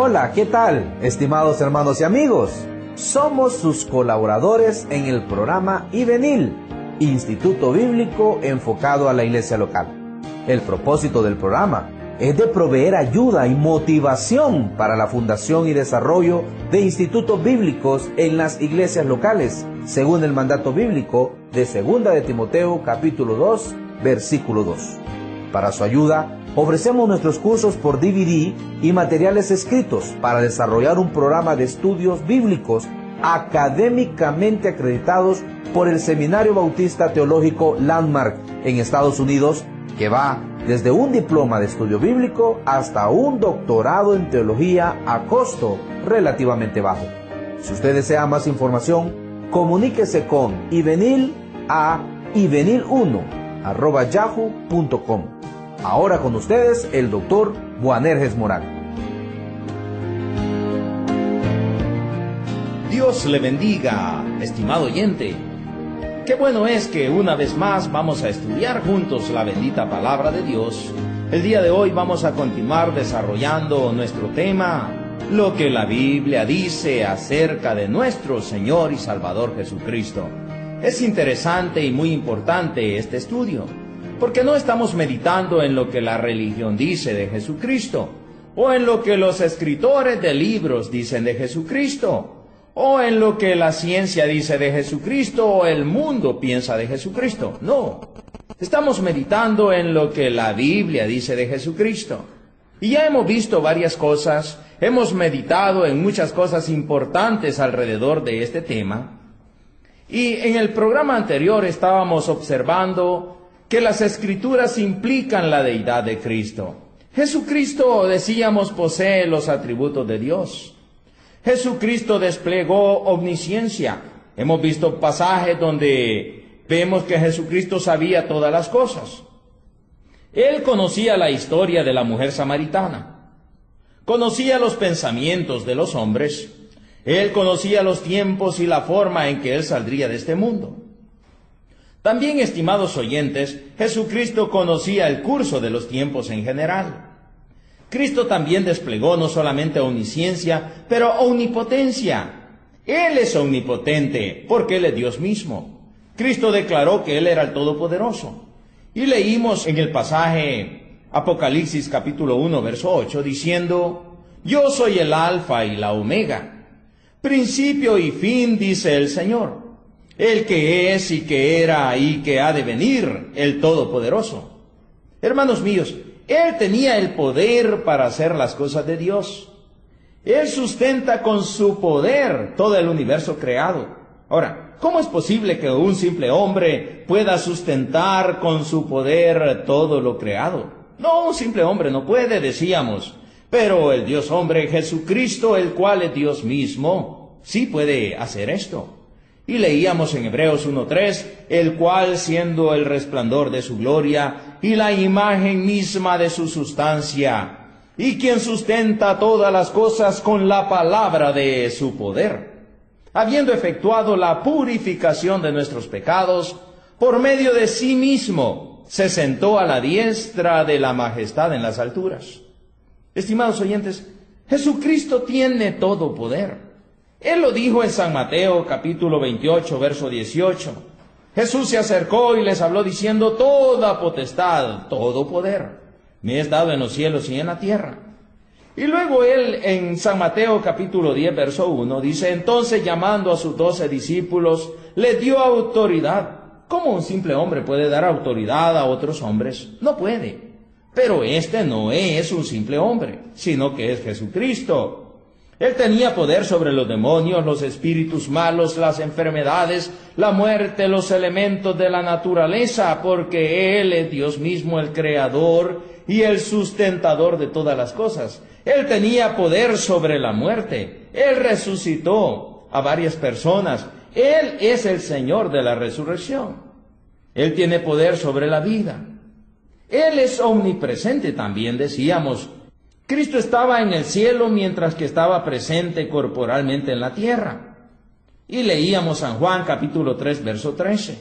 Hola, ¿qué tal, estimados hermanos y amigos? Somos sus colaboradores en el programa IBENIL, Instituto Bíblico enfocado a la iglesia local. El propósito del programa es de proveer ayuda y motivación para la fundación y desarrollo de institutos bíblicos en las iglesias locales, según el mandato bíblico de 2 de Timoteo capítulo 2, versículo 2. Para su ayuda, ofrecemos nuestros cursos por DVD y materiales escritos para desarrollar un programa de estudios bíblicos académicamente acreditados por el Seminario Bautista Teológico Landmark en Estados Unidos, que va desde un diploma de estudio bíblico hasta un doctorado en teología a costo relativamente bajo. Si usted desea más información, comuníquese con IBENIL a ibenil1@yahoo.com. Ahora con ustedes el doctor Boanerges Morán. Dios le bendiga, estimado oyente. Qué bueno es que una vez más vamos a estudiar juntos la bendita palabra de Dios. El día de hoy vamos a continuar desarrollando nuestro tema, lo que la Biblia dice acerca de nuestro Señor y Salvador Jesucristo. Es interesante y muy importante este estudio, porque no estamos meditando en lo que la religión dice de Jesucristo, o en lo que los escritores de libros dicen de Jesucristo, o en lo que la ciencia dice de Jesucristo, o el mundo piensa de Jesucristo. No, estamos meditando en lo que la Biblia dice de Jesucristo. Y ya hemos visto varias cosas, hemos meditado en muchas cosas importantes alrededor de este tema. Y en el programa anterior estábamos observando que las Escrituras implican la deidad de Cristo. Jesucristo, decíamos, posee los atributos de Dios. Jesucristo desplegó omnisciencia. Hemos visto pasajes donde vemos que Jesucristo sabía todas las cosas. Él conocía la historia de la mujer samaritana. Conocía los pensamientos de los hombres. Él conocía los tiempos y la forma en que Él saldría de este mundo. También, estimados oyentes, Jesucristo conocía el curso de los tiempos en general. Cristo también desplegó no solamente omnisciencia, pero omnipotencia. Él es omnipotente, porque Él es Dios mismo. Cristo declaró que Él era el Todopoderoso. Y leímos en el pasaje Apocalipsis capítulo 1, verso 8, diciendo: Yo soy el Alfa y la Omega, principio y fin, dice el Señor, el que es y que era y que ha de venir, el Todopoderoso. Hermanos míos, Él tenía el poder para hacer las cosas de Dios. Él sustenta con su poder todo el universo creado. Ahora, ¿cómo es posible que un simple hombre pueda sustentar con su poder todo lo creado? No, un simple hombre no puede, decíamos. Pero el Dios hombre Jesucristo, el cual es Dios mismo, sí puede hacer esto. Y leíamos en Hebreos 1:3, el cual, siendo el resplandor de su gloria y la imagen misma de su sustancia, y quien sustenta todas las cosas con la palabra de su poder, habiendo efectuado la purificación de nuestros pecados, por medio de sí mismo, se sentó a la diestra de la majestad en las alturas. Estimados oyentes, Jesucristo tiene todo poder. Él lo dijo en San Mateo capítulo 28, verso 18. Jesús se acercó y les habló diciendo: Toda potestad, todo poder, me es dado en los cielos y en la tierra. Y luego Él en San Mateo capítulo 10, verso 1, dice: Entonces, llamando a sus 12 discípulos, le dio autoridad. ¿Cómo un simple hombre puede dar autoridad a otros hombres? No puede. Pero este no es un simple hombre, sino que es Jesucristo. Él tenía poder sobre los demonios, los espíritus malos, las enfermedades, la muerte, los elementos de la naturaleza, porque Él es Dios mismo, el creador y el sustentador de todas las cosas. Él tenía poder sobre la muerte. Él resucitó a varias personas. Él es el Señor de la resurrección. Él tiene poder sobre la vida. Él es omnipresente también, decíamos. Cristo estaba en el cielo mientras que estaba presente corporalmente en la tierra. Y leíamos San Juan capítulo 3, verso 13.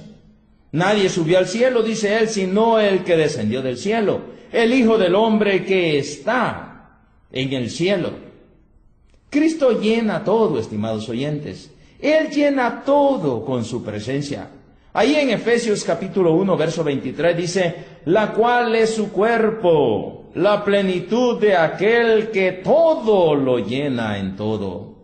Nadie subió al cielo, dice Él, sino el que descendió del cielo, el Hijo del Hombre que está en el cielo. Cristo llena todo, estimados oyentes. Él llena todo con su presencia. Ahí en Efesios capítulo 1, verso 23 dice, la cual es su cuerpo, la plenitud de aquel que todo lo llena en todo.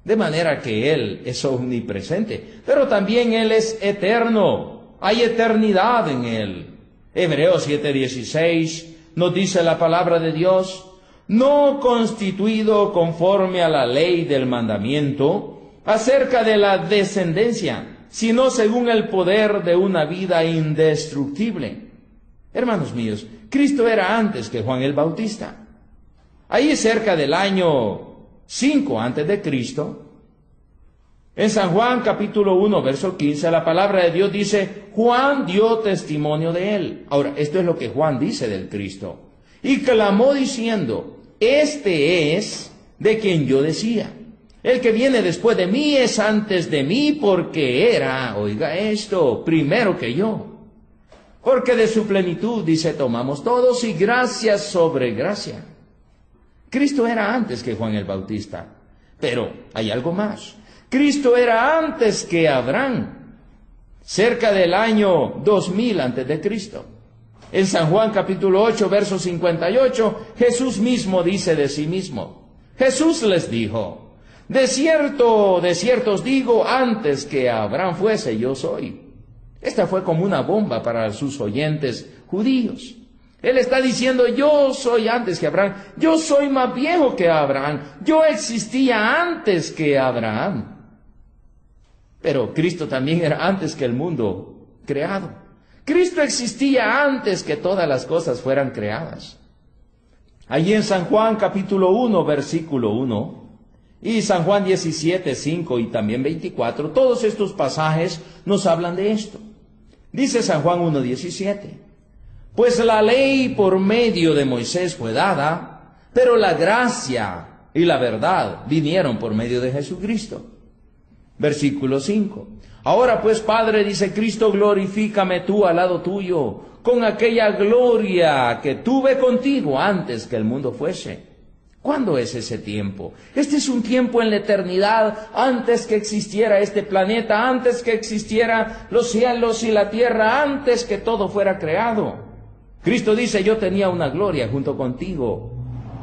De manera que Él es omnipresente, pero también Él es eterno. Hay eternidad en Él. Hebreos 7:16 nos dice la palabra de Dios, no constituido conforme a la ley del mandamiento, acerca de la descendencia, sino según el poder de una vida indestructible. Hermanos míos, Cristo era antes que Juan el Bautista. Ahí cerca del año 5 antes de Cristo, en San Juan capítulo 1, verso 15, la palabra de Dios dice, Juan dio testimonio de él. Ahora, esto es lo que Juan dice del Cristo. Y clamó diciendo, este es de quien yo decía, el que viene después de mí es antes de mí porque era, oiga esto, primero que yo. Porque de su plenitud, dice, tomamos todos y gracia sobre gracia. Cristo era antes que Juan el Bautista. Pero hay algo más. Cristo era antes que Abraham, cerca del año 2000 antes de Cristo. En San Juan capítulo 8, verso 58, Jesús mismo dice de sí mismo. Jesús les dijo, de cierto os digo, antes que Abraham fuese, yo soy. Esta fue como una bomba para sus oyentes judíos. Él está diciendo, yo soy antes que Abraham, yo soy más viejo que Abraham, yo existía antes que Abraham. Pero Cristo también era antes que el mundo creado. Cristo existía antes que todas las cosas fueran creadas. Allí en San Juan capítulo 1, versículo 1, y San Juan 17, 5 y también 24, todos estos pasajes nos hablan de esto. Dice San Juan 1, 17, pues la ley por medio de Moisés fue dada, pero la gracia y la verdad vinieron por medio de Jesucristo. Versículo 5. Ahora pues, Padre, dice Cristo, glorifícame tú al lado tuyo, con aquella gloria que tuve contigo antes que el mundo fuese. ¿Cuándo es ese tiempo? Este es un tiempo en la eternidad, antes que existiera este planeta, antes que existiera los cielos y la tierra, antes que todo fuera creado. Cristo dice, yo tenía una gloria junto contigo.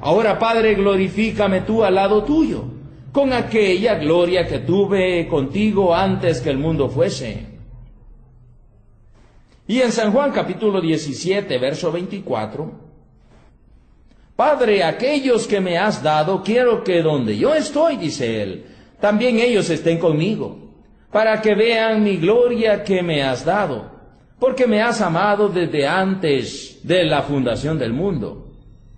Ahora, Padre, glorifícame tú al lado tuyo, con aquella gloria que tuve contigo antes que el mundo fuese. Y en San Juan capítulo 17, verso 24, Padre, aquellos que me has dado, quiero que donde yo estoy, dice él, también ellos estén conmigo, para que vean mi gloria que me has dado, porque me has amado desde antes de la fundación del mundo.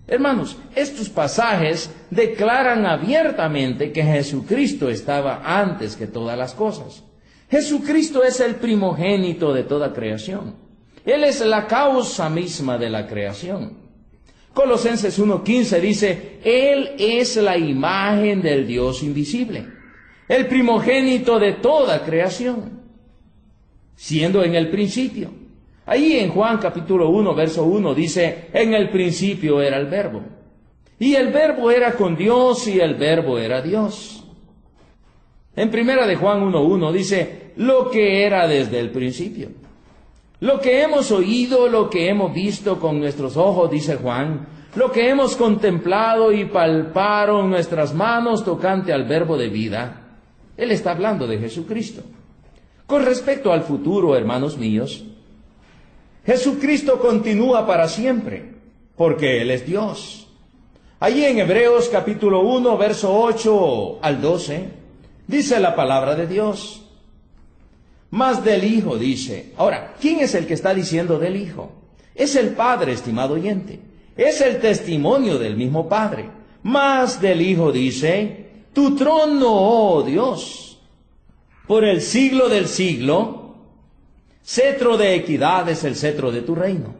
Hermanos, estos pasajes declaran abiertamente que Jesucristo estaba antes que todas las cosas. Jesucristo es el primogénito de toda creación. Él es la causa misma de la creación. Colosenses 1:15 dice, Él es la imagen del Dios invisible, el primogénito de toda creación, siendo en el principio. Ahí en Juan capítulo 1, verso 1 dice, en el principio era el Verbo, y el Verbo era con Dios, y el Verbo era Dios. En primera de Juan 1:1 dice, lo que era desde el principio. Lo que hemos oído, lo que hemos visto con nuestros ojos, dice Juan, lo que hemos contemplado y palparon nuestras manos tocante al Verbo de vida. Él está hablando de Jesucristo. Con respecto al futuro, hermanos míos, Jesucristo continúa para siempre, porque Él es Dios. Allí en Hebreos capítulo 1, verso 8 al 12, dice la palabra de Dios. Más del Hijo, dice. Ahora, ¿quién es el que está diciendo del Hijo? Es el Padre, estimado oyente. Es el testimonio del mismo Padre. Más del Hijo, dice, tu trono, oh Dios, por el siglo del siglo, cetro de equidad es el cetro de tu reino.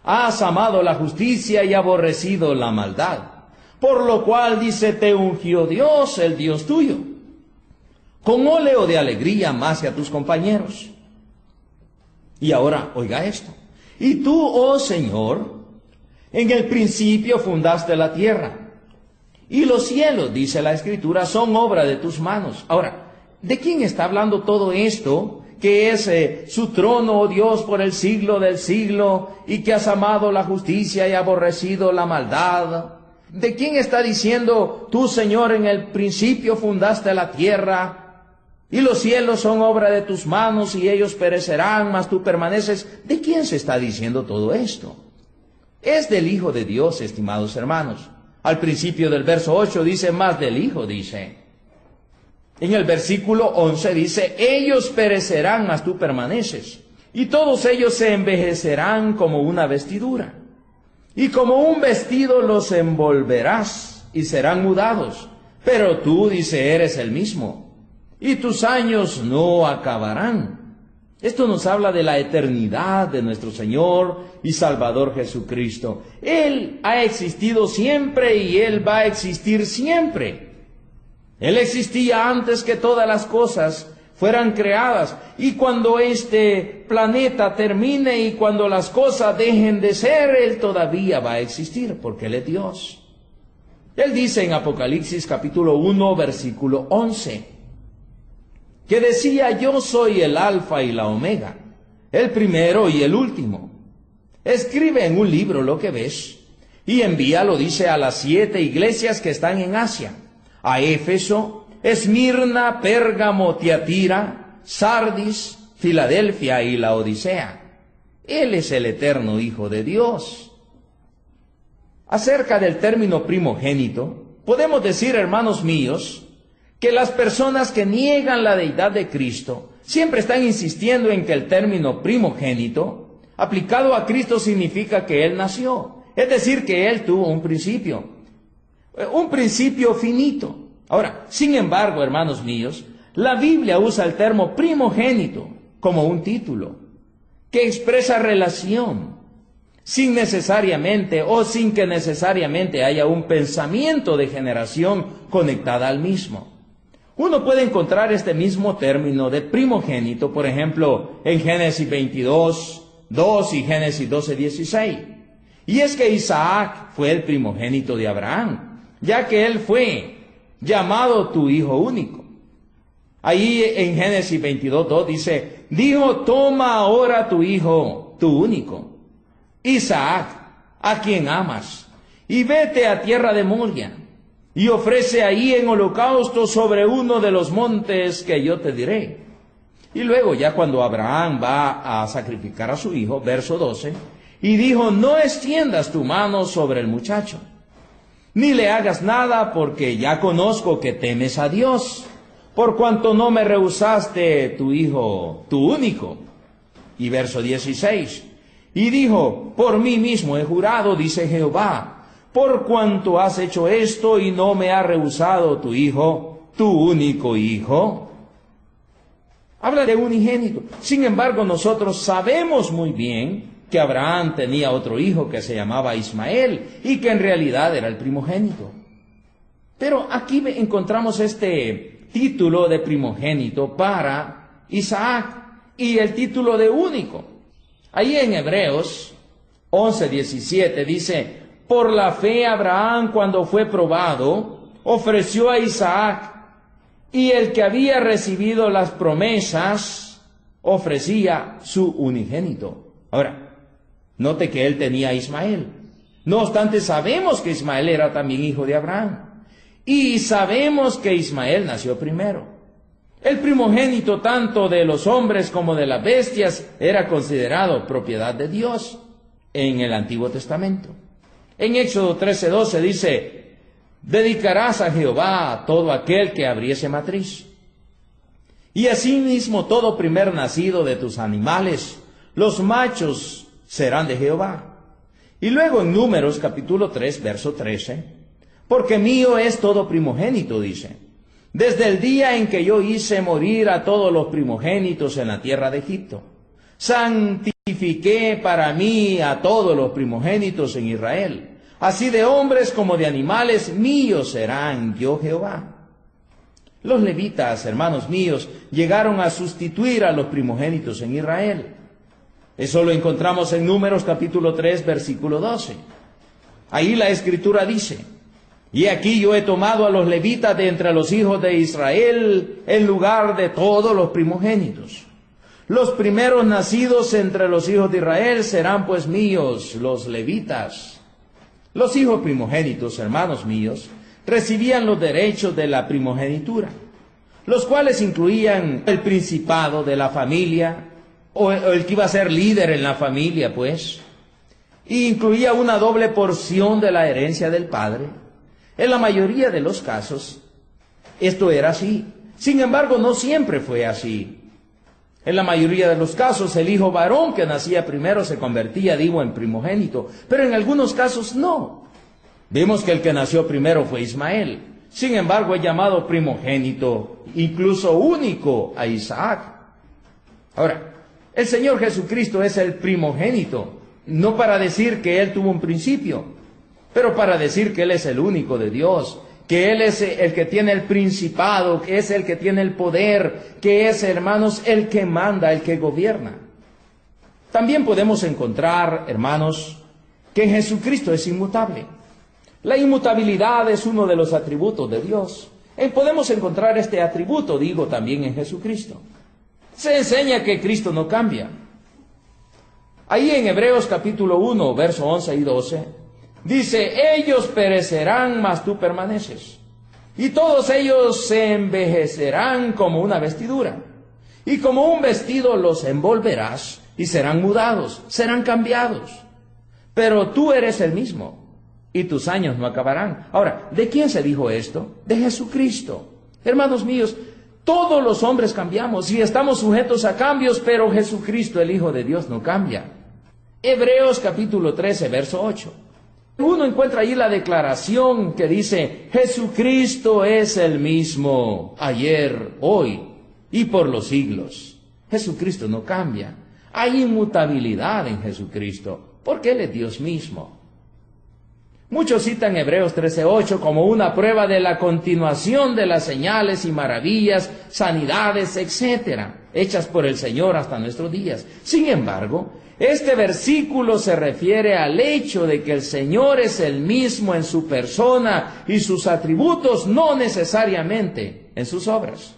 Has amado la justicia y aborrecido la maldad, por lo cual, dice, te ungió Dios, el Dios tuyo, con óleo de alegría más que a tus compañeros. Y ahora, oiga esto. Y tú, oh Señor, en el principio fundaste la tierra, Y los cielos, dice la Escritura, son obra de tus manos. Ahora, ¿de quién está hablando todo esto? Que es su trono, oh Dios, por el siglo del siglo, y que has amado la justicia y aborrecido la maldad. ¿De quién está diciendo, tú, Señor, en el principio fundaste la tierra, y los cielos son obra de tus manos, y ellos perecerán, mas tú permaneces? ¿De quién se está diciendo todo esto? Es del Hijo de Dios, estimados hermanos. Al principio del verso 8 dice, más del Hijo, dice. En el versículo 11 dice, ellos perecerán, mas tú permaneces. Y todos ellos se envejecerán como una vestidura. Y como un vestido los envolverás y serán mudados. Pero tú, dice, eres el mismo. Y tus años no acabarán. Esto nos habla de la eternidad de nuestro Señor y Salvador Jesucristo. Él ha existido siempre y Él va a existir siempre. Él existía antes que todas las cosas fueran creadas. Y cuando este planeta termine y cuando las cosas dejen de ser, Él todavía va a existir porque Él es Dios. Él dice en Apocalipsis capítulo 1, versículo 11, que decía, yo soy el alfa y la omega, el primero y el último. Escribe en un libro lo que ves y envíalo, dice, a las 7 iglesias que están en Asia, a Éfeso, Esmirna, Pérgamo, Tiatira, Sardis, Filadelfia y la Odisea. Él es el eterno Hijo de Dios. Acerca del término primogénito, podemos decir, hermanos míos, que las personas que niegan la deidad de Cristo siempre están insistiendo en que el término primogénito aplicado a Cristo significa que Él nació, es decir, que Él tuvo un principio finito. Ahora, sin embargo, hermanos míos, la Biblia usa el término primogénito como un título que expresa relación, sin necesariamente o sin que necesariamente haya un pensamiento de generación conectada al mismo. Uno puede encontrar este mismo término de primogénito, por ejemplo, en Génesis 22, 2 y Génesis 12, 16. Y es que Isaac fue el primogénito de Abraham, ya que él fue llamado tu hijo único. Ahí en Génesis 22, 2 dice, dijo, toma ahora tu hijo, tu único, Isaac, a quien amas, y vete a tierra de Moria, y ofrece ahí en holocausto sobre uno de los montes que yo te diré. Y luego ya cuando Abraham va a sacrificar a su hijo, verso 12, y dijo, no extiendas tu mano sobre el muchacho, ni le hagas nada, porque ya conozco que temes a Dios, por cuanto no me rehusaste tu hijo, tu único. Y verso 16, y dijo, por mí mismo he jurado, dice Jehová, por cuanto has hecho esto y no me ha rehusado tu hijo, tu único hijo. Habla de unigénito. Sin embargo, nosotros sabemos muy bien que Abraham tenía otro hijo que se llamaba Ismael y que en realidad era el primogénito. Pero aquí encontramos este título de primogénito para Isaac y el título de único. Ahí en Hebreos 11:17 dice, por la fe Abraham, cuando fue probado, ofreció a Isaac, y el que había recibido las promesas ofrecía su unigénito. Ahora, note que él tenía a Ismael. No obstante, sabemos que Ismael era también hijo de Abraham. Y sabemos que Ismael nació primero. El primogénito tanto de los hombres como de las bestias era considerado propiedad de Dios en el Antiguo Testamento. En Éxodo 13:12 dice, dedicarás a Jehová todo aquel que abriese matriz. Y asimismo todo primer nacido de tus animales, los machos serán de Jehová. Y luego en Números capítulo 3, verso 13, porque mío es todo primogénito, dice, desde el día en que yo hice morir a todos los primogénitos en la tierra de Egipto. Santifiqué para mí a todos los primogénitos en Israel. Así de hombres como de animales míos serán yo Jehová. Los levitas, hermanos míos, llegaron a sustituir a los primogénitos en Israel. Eso lo encontramos en Números capítulo 3, versículo 12. Ahí la Escritura dice, Y aquí yo he tomado a los levitas de entre los hijos de Israel en lugar de todos los primogénitos. Los primeros nacidos entre los hijos de Israel serán pues míos, los levitas. Los hijos primogénitos, hermanos míos, recibían los derechos de la primogenitura, los cuales incluían el principado de la familia, o el que iba a ser líder en la familia, pues, y incluía una doble porción de la herencia del padre. En la mayoría de los casos, esto era así. Sin embargo, no siempre fue así. En la mayoría de los casos, el hijo varón que nacía primero se convertía, en primogénito, pero en algunos casos no. Vimos que el que nació primero fue Ismael. Sin embargo, es llamado primogénito, incluso único, a Isaac. Ahora, el Señor Jesucristo es el primogénito, no para decir que Él tuvo un principio, pero para decir que Él es el único de Dios, que Él es el que tiene el principado, que es el que tiene el poder, que es, hermanos, el que manda, el que gobierna. También podemos encontrar, hermanos, que Jesucristo es inmutable. La inmutabilidad es uno de los atributos de Dios. Podemos encontrar este atributo, también en Jesucristo. Se enseña que Cristo no cambia. Ahí en Hebreos capítulo 1, verso 11 y 12, dice, ellos perecerán, mas tú permaneces. Y todos ellos se envejecerán como una vestidura. Y como un vestido los envolverás y serán mudados, serán cambiados. Pero tú eres el mismo y tus años no acabarán. Ahora, ¿de quién se dijo esto? De Jesucristo. Hermanos míos, todos los hombres cambiamos y estamos sujetos a cambios, pero Jesucristo, el Hijo de Dios, no cambia. Hebreos capítulo 13, verso 8. Uno encuentra ahí la declaración que dice, Jesucristo es el mismo, ayer, hoy y por los siglos. Jesucristo no cambia. Hay inmutabilidad en Jesucristo, porque Él es Dios mismo. Muchos citan Hebreos 13:8 como una prueba de la continuación de las señales y maravillas, sanidades, etcétera, hechas por el Señor hasta nuestros días. Sin embargo, este versículo se refiere al hecho de que el Señor es el mismo en su persona y sus atributos, no necesariamente en sus obras,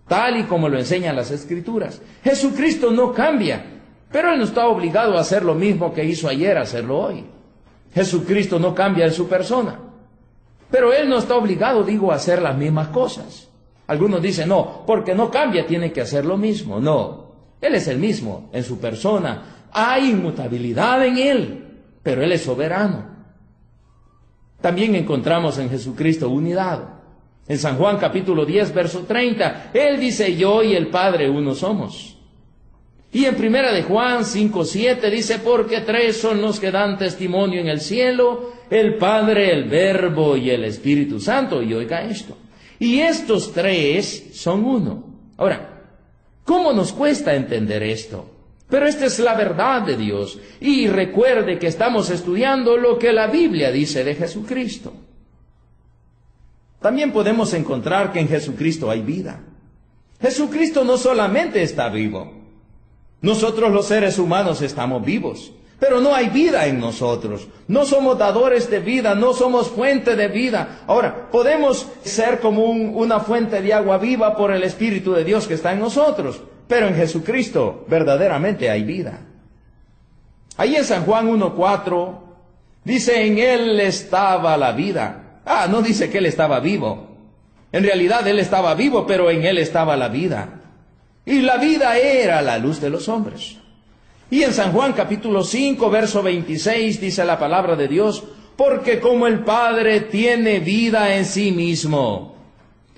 tal y como lo enseñan las Escrituras. Jesucristo no cambia, pero Él no está obligado a hacer lo mismo que hizo ayer, a hacerlo hoy. Jesucristo no cambia en su persona, pero Él no está obligado, a hacer las mismas cosas. Algunos dicen, no, porque no cambia, tiene que hacer lo mismo. No, Él es el mismo en su persona. Hay inmutabilidad en Él, pero Él es soberano. También encontramos en Jesucristo unidad. En San Juan capítulo 10, verso 30, Él dice, yo y el Padre uno somos. Y en primera de Juan 5:7 dice, porque tres son los que dan testimonio en el cielo, el Padre, el Verbo y el Espíritu Santo. Y oiga esto, y estos tres son uno. Ahora, ¿cómo nos cuesta entender esto? Pero esta es la verdad de Dios. Y recuerde que estamos estudiando lo que la Biblia dice de Jesucristo. También podemos encontrar que en Jesucristo hay vida. Jesucristo no solamente está vivo. Nosotros los seres humanos estamos vivos, pero no hay vida en nosotros. No somos dadores de vida, no somos fuente de vida. Ahora, podemos ser como una fuente de agua viva por el Espíritu de Dios que está en nosotros, pero en Jesucristo verdaderamente hay vida. Ahí en San Juan 1:4 dice, en Él estaba la vida. No dice que Él estaba vivo. En realidad Él estaba vivo, pero en Él estaba la vida. Y la vida era la luz de los hombres. Y en San Juan capítulo 5, verso 26 dice la palabra de Dios, porque como el Padre tiene vida en sí mismo,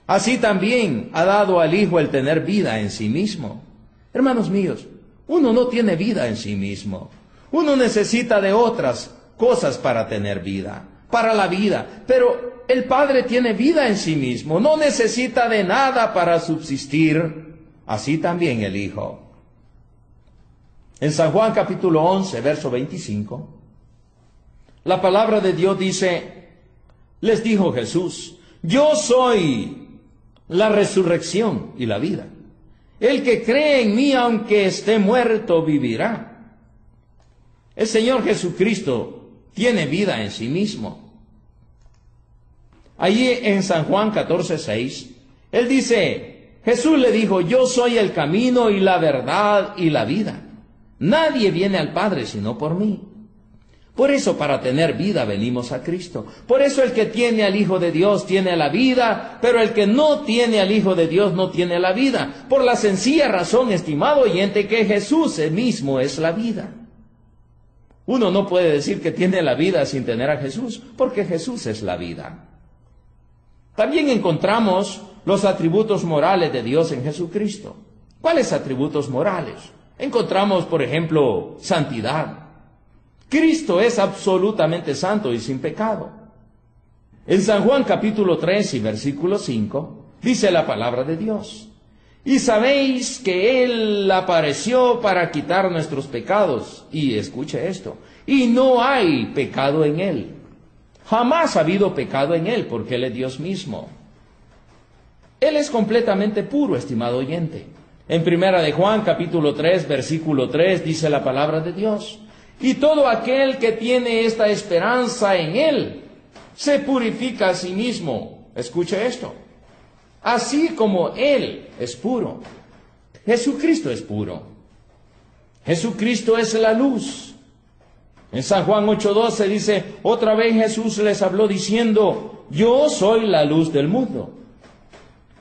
así también ha dado al Hijo el tener vida en sí mismo. Hermanos míos, uno no tiene vida en sí mismo. Uno necesita de otras cosas para tener vida, para la vida. Pero el Padre tiene vida en sí mismo, no necesita de nada para subsistir. Así también el Hijo. En San Juan capítulo 11, verso 25, la palabra de Dios dice, les dijo Jesús, yo soy la resurrección y la vida. El que cree en mí, aunque esté muerto, vivirá. El Señor Jesucristo tiene vida en sí mismo. Allí en San Juan 14:6, él dice, Jesús le dijo, yo soy el camino y la verdad y la vida. Nadie viene al Padre sino por mí. Por eso, para tener vida, venimos a Cristo. Por eso el que tiene al Hijo de Dios tiene la vida, pero el que no tiene al Hijo de Dios no tiene la vida. Por la sencilla razón, estimado oyente, que Jesús mismo es la vida. Uno no puede decir que tiene la vida sin tener a Jesús, porque Jesús es la vida. También encontramos los atributos morales de Dios en Jesucristo. ¿Cuáles atributos morales? Encontramos, por ejemplo, santidad. Cristo es absolutamente santo y sin pecado. En San Juan capítulo 3 y versículo 5, dice la palabra de Dios, y sabéis que Él apareció para quitar nuestros pecados. Y escuche esto, y no hay pecado en Él. Jamás ha habido pecado en Él, porque Él es Dios mismo. Él es completamente puro, estimado oyente. En Primera de Juan capítulo 3, versículo 3, dice la palabra de Dios, y todo aquel que tiene esta esperanza en Él, se purifica a sí mismo. Escuche esto. Así como Él es puro. Jesucristo es puro. Jesucristo es la luz. En San Juan 8:12 dice, otra vez Jesús les habló diciendo, yo soy la luz del mundo.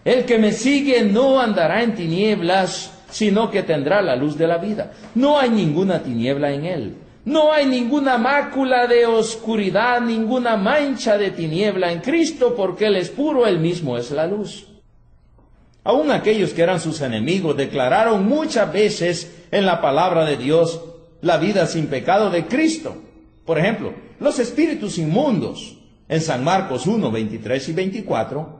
El que me sigue no andará en tinieblas, sino que tendrá la luz de la vida. No hay ninguna tiniebla en Él. No hay ninguna mácula de oscuridad, ninguna mancha de tiniebla en Cristo, porque Él es puro, Él mismo es la luz. Aún aquellos que eran sus enemigos declararon muchas veces en la palabra de Dios la vida sin pecado de Cristo. Por ejemplo, los espíritus inmundos. En San Marcos 1, 23 y 24,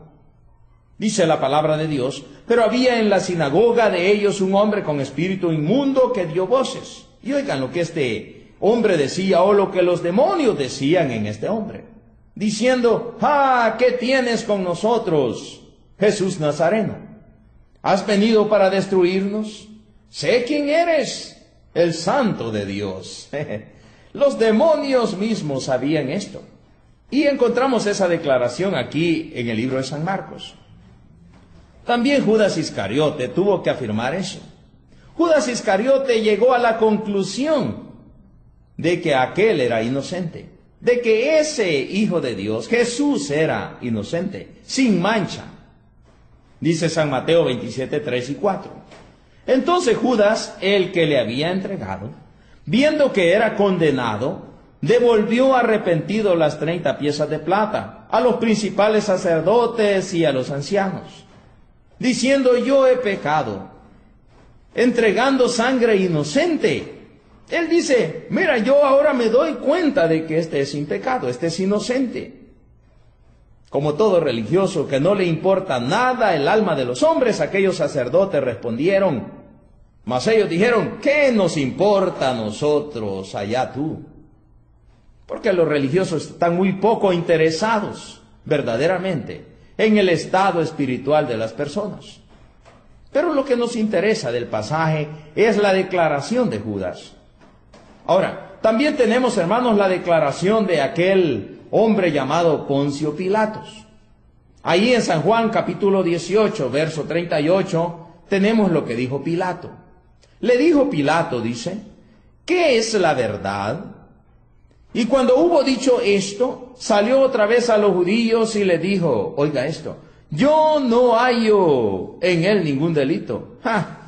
dice la palabra de Dios, pero había en la sinagoga de ellos un hombre con espíritu inmundo que dio voces. Y oigan lo que este hombre decía, o lo que los demonios decían en este hombre, diciendo, ¿qué tienes con nosotros, Jesús Nazareno? ¿Has venido para destruirnos? Sé quién eres, el Santo de Dios. Los demonios mismos sabían esto. Y encontramos esa declaración aquí en el libro de San Marcos. También Judas Iscariote tuvo que afirmar eso. Judas Iscariote llegó a la conclusión de que aquel era inocente, de que ese Hijo de Dios, Jesús, era inocente, sin mancha. Dice San Mateo 27, 3 y 4. Entonces Judas, el que le había entregado, viendo que era condenado, devolvió arrepentido las 30 piezas de plata a los principales sacerdotes y a los ancianos, diciendo, yo he pecado, entregando sangre inocente. Él dice, mira, yo ahora me doy cuenta de que este es sin pecado, este es inocente. Como todo religioso que no le importa nada el alma de los hombres, aquellos sacerdotes respondieron, mas ellos dijeron, ¿qué nos importa a nosotros, allá tú? Porque los religiosos están muy poco interesados, verdaderamente, en el estado espiritual de las personas. Pero lo que nos interesa del pasaje es la declaración de Judas. Ahora, también tenemos, hermanos, la declaración de aquel hombre llamado Poncio Pilatos. Ahí en San Juan capítulo 18, verso 38, tenemos lo que dijo Pilato. Le dijo Pilato, dice, ¿qué es la verdad? Y cuando hubo dicho esto, salió otra vez a los judíos y le dijo, oiga esto, yo no hallo en él ningún delito.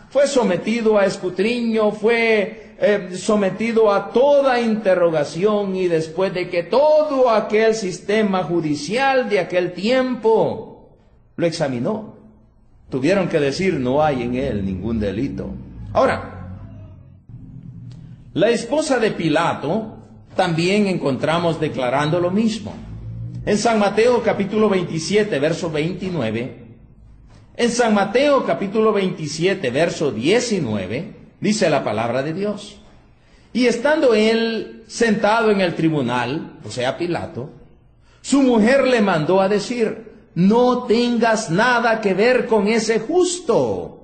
Fue sometido a escrutinio, fue sometido a toda interrogación, y después de que todo aquel sistema judicial de aquel tiempo lo examinó, tuvieron que decir, no hay en él ningún delito. Ahora, la esposa de Pilato también encontramos declarando lo mismo. En San Mateo capítulo 27, verso 29, en San Mateo capítulo 27, verso 19, dice la palabra de Dios. Y estando él sentado en el tribunal, o sea, Pilato, su mujer le mandó a decir, no tengas nada que ver con ese justo,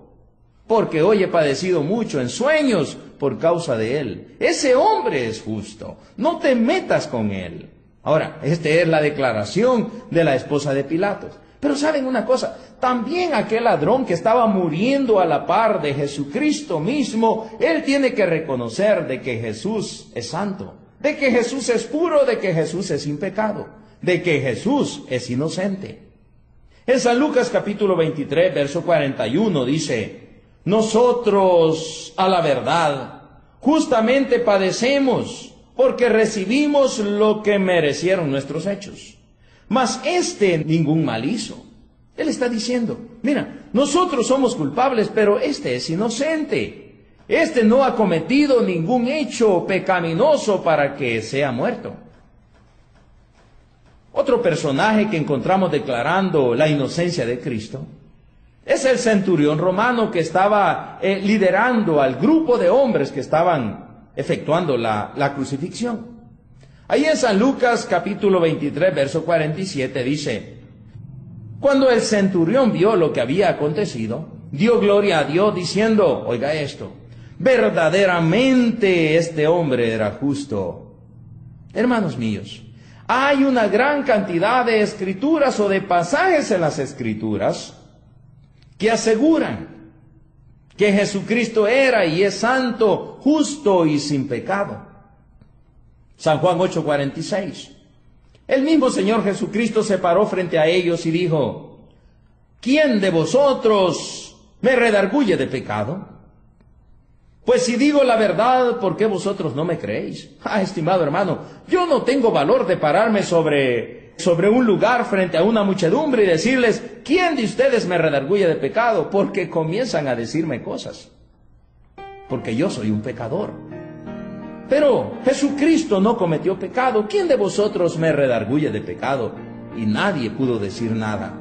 porque hoy he padecido mucho en sueños por causa de él. Ese hombre es justo, no te metas con él. Ahora, esta es la declaración de la esposa de Pilatos. Pero ¿saben una cosa? También aquel ladrón que estaba muriendo a la par de Jesucristo mismo, él tiene que reconocer de que Jesús es santo, de que Jesús es puro, de que Jesús es sin pecado, de que Jesús es inocente. En San Lucas capítulo 23, verso 41 dice: nosotros, a la verdad, justamente padecemos, porque recibimos lo que merecieron nuestros hechos. Mas ningún mal hizo. Él está diciendo, mira, nosotros somos culpables, pero es inocente. No ha cometido ningún hecho pecaminoso para que sea muerto. Otro personaje que encontramos declarando la inocencia de Cristo es el centurión romano que estaba liderando al grupo de hombres que estaban efectuando la crucifixión. Ahí en San Lucas capítulo 23, verso 47 dice: cuando el centurión vio lo que había acontecido, dio gloria a Dios diciendo, oiga esto, verdaderamente este hombre era justo. Hermanos míos, hay una gran cantidad de escrituras o de pasajes en las escrituras que aseguran que Jesucristo era y es santo, justo y sin pecado. San Juan 8:46. El mismo Señor Jesucristo se paró frente a ellos y dijo: ¿quién de vosotros me redarguye de pecado? Pues si digo la verdad, ¿por qué vosotros no me creéis? Estimado hermano, yo no tengo valor de pararme sobre un lugar frente a una muchedumbre y decirles, ¿quién de ustedes me redarguye de pecado? Porque comienzan a decirme cosas. Porque yo soy un pecador. Pero Jesucristo no cometió pecado. ¿Quién de vosotros me redarguye de pecado? Y nadie pudo decir nada.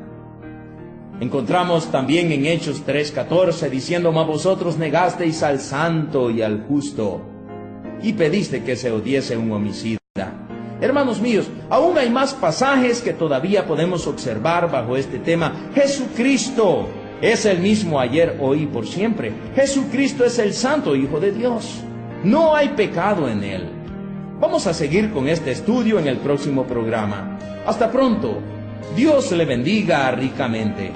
Encontramos también en Hechos 3:14 diciendo: mas vosotros negasteis al santo y al justo, y pediste que se odiese un homicida. Hermanos míos, aún hay más pasajes que todavía podemos observar bajo este tema. Jesucristo es el mismo ayer, hoy y por siempre. Jesucristo es el Santo Hijo de Dios. No hay pecado en Él. Vamos a seguir con este estudio en el próximo programa. Hasta pronto. Dios le bendiga ricamente.